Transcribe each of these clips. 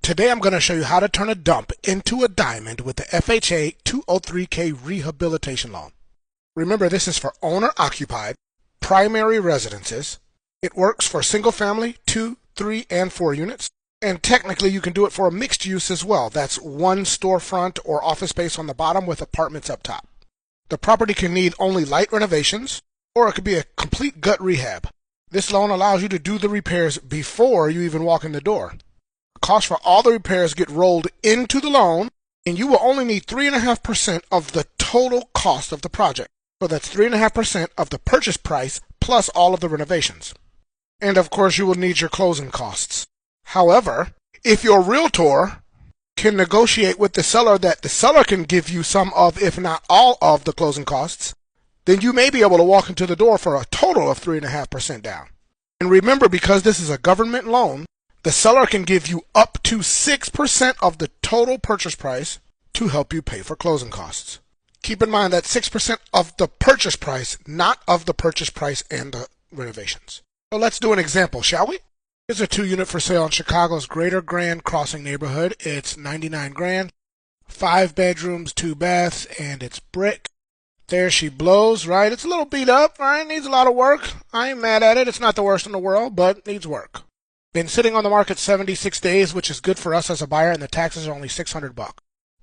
Today I'm going to show you how to turn a dump into a diamond with the FHA 203K rehabilitation loan. Remember, this is for owner-occupied primary residences. It works for single family, 2, 3, and 4 units. And technically you can do it for a mixed use as well. That's one storefront or office space on the bottom with apartments up top. The property can need only light renovations, or it could be a complete gut rehab. This loan allows you to do the repairs before you even walk in the door. Costs for all the repairs get rolled into the loan, and you will only need 3.5% of the total cost of the project. So that's 3.5% of the purchase price plus all of the renovations. And of course you will need your closing costs. However, if your realtor can negotiate with the seller that the seller can give you some of, if not all of, the closing costs, then you may be able to walk into the door for a total of 3.5% down. And remember, because this is a government loan, the seller can give you up to 6% of the total purchase price to help you pay for closing costs. Keep in mind that 6% of the purchase price, not of the purchase price and the renovations. So let's do an example, shall we? Here's a 2-unit for sale in Chicago's Greater Grand Crossing neighborhood. It's $99 grand, 5 bedrooms, 2 baths, and it's brick. There she blows, right? It's a little beat up, right? Needs a lot of work. I ain't mad at it. It's not the worst in the world, but needs work. Been sitting on the market 76 days, which is good for us as a buyer, and the taxes are only $600.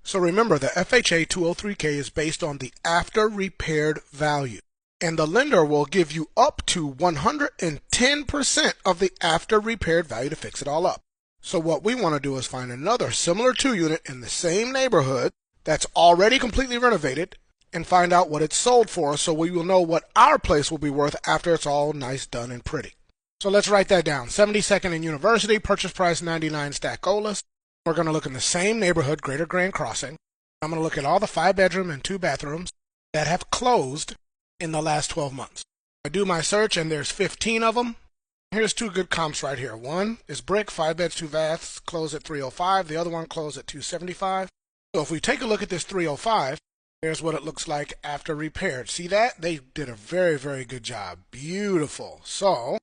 So remember, the FHA 203K is based on the after repaired value, and the lender will give you up to 110% of the after repaired value to fix it all up. So what we want to do is find another similar 2-unit in the same neighborhood that's already completely renovated and find out what it's sold for, so we will know what our place will be worth after it's all nice, done, and pretty. So let's write that down. 72nd and University, purchase price 99 Stackolas. We're going to look in the same neighborhood, Greater Grand Crossing. I'm going to look at all the 5-bedroom and 2 bathrooms that have closed in the last 12 months. I do my search and there's 15 of them. Here's 2 good comps right here. One is brick, 5 beds, 2 baths, closed at $305. The other one closed at $275. So if we take a look at this $305, here's what it looks like after repaired. See that? They did a very, very good job. Beautiful. So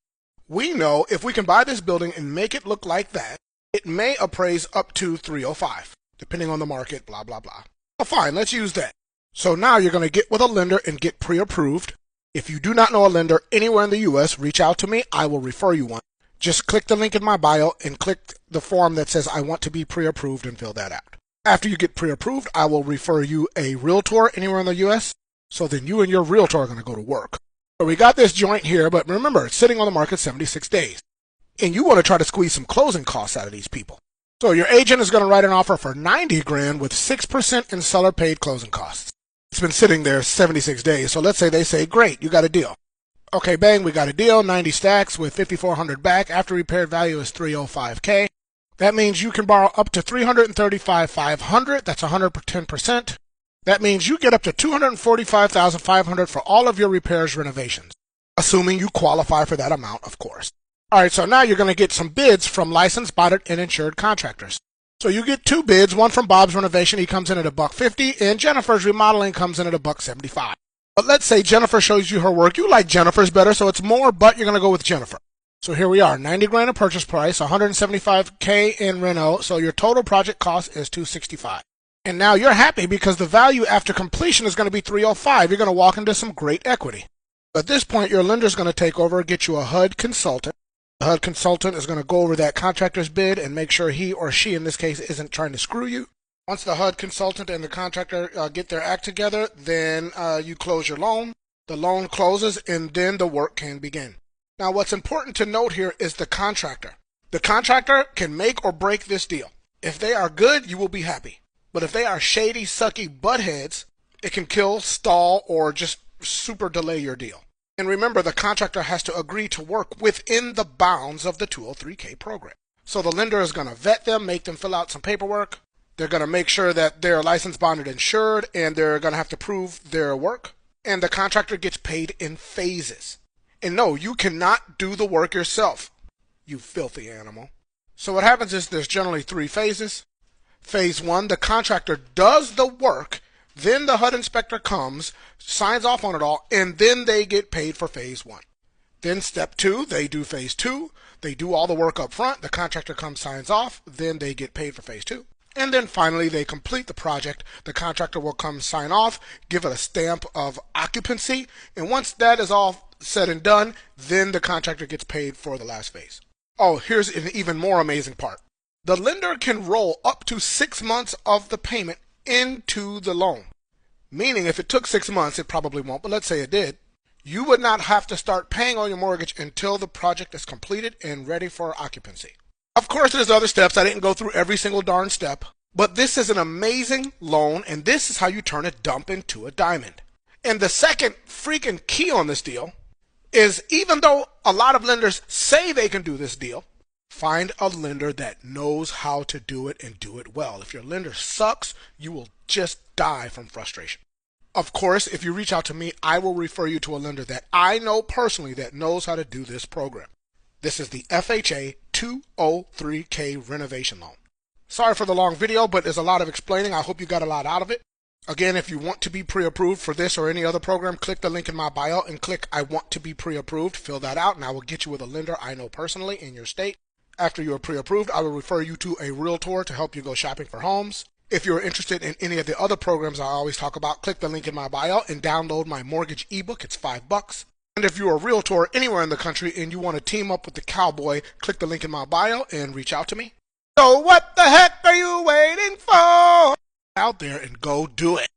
we know if we can buy this building and make it look like that, it may appraise up to $305, depending on the market, blah, blah, blah. Well, fine, let's use that. So now you're going to get with a lender and get pre-approved. If you do not know a lender anywhere in the U.S., reach out to me. I will refer you one. Just click the link in my bio and click the form that says I want to be pre-approved and fill that out. After you get pre-approved, I will refer you a realtor anywhere in the U.S., so then you and your realtor are going to go to work. So we got this joint here, but remember, it's sitting on the market 76 days. And you want to try to squeeze some closing costs out of these people. So your agent is going to write an offer for 90 grand with 6% in seller paid closing costs. It's been sitting there 76 days. So let's say they say, great, you got a deal. Okay, bang, we got a deal, 90 stacks with 5,400 back. After repaired value is 305K. That means you can borrow up to 335,500. That's 110%. That means you get up to 245,500 for all of your repairs renovations, assuming you qualify for that amount, of course. All right, so now you're going to get some bids from licensed, bonded, and insured contractors. So you get 2 bids, one from Bob's Renovation, he comes in at $150, and Jennifer's Remodeling comes in at $175. But let's say Jennifer shows you her work. You like Jennifer's better, so it's more, but you're going to go with Jennifer. So here we are, 90 grand in purchase price, 175K in reno, so your total project cost is $265. And now you're happy because the value after completion is going to be $305. You're going to walk into some great equity. At this point, your lender's going to take over, get you a HUD consultant. The HUD consultant is going to go over that contractor's bid and make sure he or she, in this case, isn't trying to screw you. Once the HUD consultant and the contractor get their act together, then you close your loan. The loan closes, and then the work can begin. Now, what's important to note here is the contractor. The contractor can make or break this deal. If they are good, you will be happy. But if they are shady, sucky buttheads, it can kill, stall, or just super delay your deal. And remember, the contractor has to agree to work within the bounds of the 203K program. So the lender is going to vet them, make them fill out some paperwork. They're going to make sure that they're licensed, bonded, insured, and they're going to have to prove their work. And the contractor gets paid in phases. And no, you cannot do the work yourself, you filthy animal. So what happens is there's generally 3 phases. Phase 1, the contractor does the work, then the HUD inspector comes, signs off on it all, and then they get paid for phase 1. Then step 2, they do phase 2. They do all the work up front. The contractor comes, signs off. Then they get paid for phase 2. And then finally, they complete the project. The contractor will come sign off, give it a stamp of occupancy. And once that is all said and done, then the contractor gets paid for the last phase. Oh, here's an even more amazing part. The lender can roll up to 6 months of the payment into the loan. Meaning if it took 6 months, it probably won't, but let's say it did, you would not have to start paying on your mortgage until the project is completed and ready for occupancy. Of course, there's other steps. I didn't go through every single darn step, but this is an amazing loan, and this is how you turn a dump into a diamond. And the second freaking key on this deal is, even though a lot of lenders say they can do this deal, find a lender that knows how to do it and do it well. If your lender sucks, you will just die from frustration. Of course, if you reach out to me, I will refer you to a lender that I know personally that knows how to do this program. This is the FHA 203K renovation loan. Sorry for the long video, but there's a lot of explaining. I hope you got a lot out of it. Again, if you want to be pre-approved for this or any other program, click the link in my bio and click I want to be pre-approved. Fill that out and I will get you with a lender I know personally in your state. After you are pre-approved, I will refer you to a realtor to help you go shopping for homes. If you're interested in any of the other programs I always talk about, click the link in my bio and download my mortgage ebook. It's $5. And if you're a realtor anywhere in the country and you want to team up with the cowboy, click the link in my bio and reach out to me. So what the heck are you waiting for? Out there and go do it.